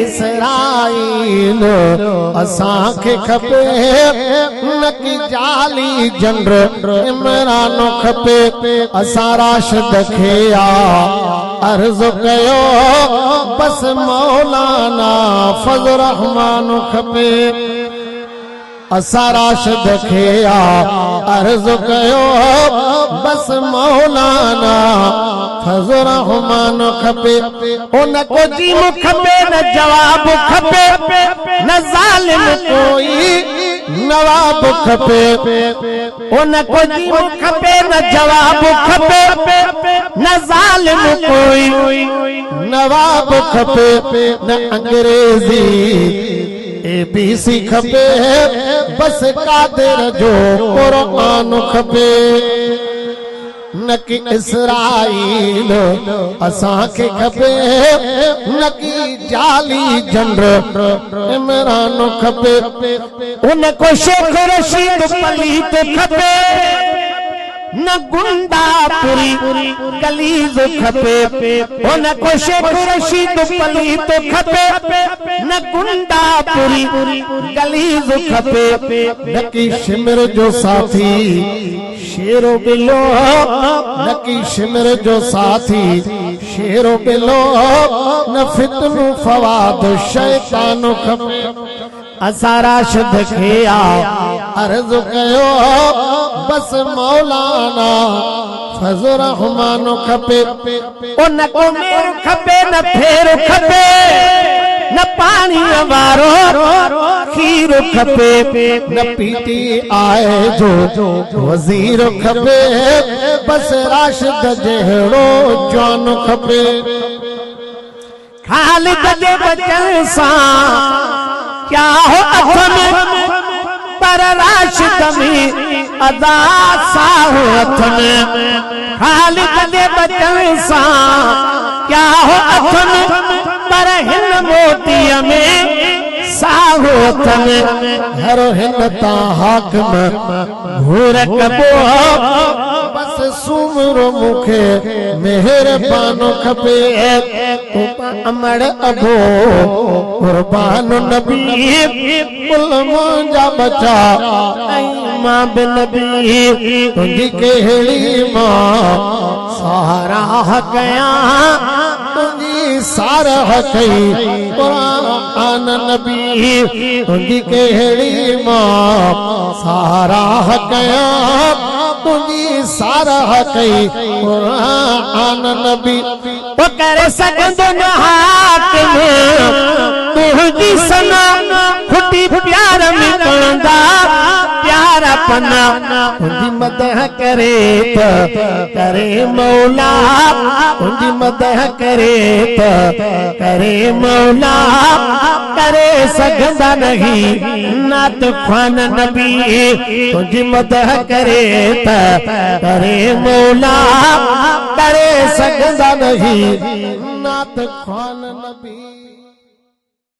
اسرائیل اساں کے کھپے نکی جالی جنر عمرانو کھپے اساں راشد کھیا عرض کیو بس مولانا فضل رحمان کھپے اساں راشد کھیا عرض کیو بس مولانا فضل رحمان کھپے ان کو جیم کھپے نہ جواب کھپے نہ ظالم کوئی نواب کھپے ان کو جیم کھپے نہ جواب کھپے نہ ظالم کوئی نواب کھپے نہ انگریزی ABC کھپے بس قادر جو قرآن کھپے نکی اسرائیل اساں کے کھپے نکی جالی جنر عمران کھپے ان کو شیخ رشید پلیت کھپے نہ گنڈا پوری کلیز کھپے ان کو شیخ رشید پلیت کھپے نہ گنڈا پوری کلیز کھپے نکی شمر جو ساتھی شیر و بلو نکی شمر جو ساتھی شیر و بلو نہ فتن فواد شیطان کھپے اساں راشد کھیا عرض کیو بس مولانا فضل رحمان کھپے ان کو میر کھپے نہ پھیر کھپے نہ پانی وارو کھیر کھپے نہ پیٹی آئے جو وزیر کھپے بس راشد جہڑو جوان کھپے خالد دے بچن ساں کیا ہو اتھم پر راشد میں ازاد سا ہو اتھم خالد دے بچن ساں کیا ہو اتھم پر ہن موتی میں ساہو اتھم ہر ہن تا حاکم گھور کبو بس سومر مکھے مہربان کھپے تو امڑ ابو قربان نبی علم جا بچا ایماں بنبی تجھی کہڑی ماں سہارا کیا تجھی سارا کئی قرآن نبی تجھی کہڑی ماں سہارا کیا تجھی سارا کئی قرآن نبی وہ کرے سکندن حاکم تجھی سنا کھٹی پیار میں کندہ پیارا پنا تجھی مدح کرے تا کرے مولا تجھی مدح کرے تا کرے مولا کرے سکندہ نہیں نات خوان نبی تجھی مدح کرے تا کرے مولا کرے سکندہ نہیں نات خوان نبی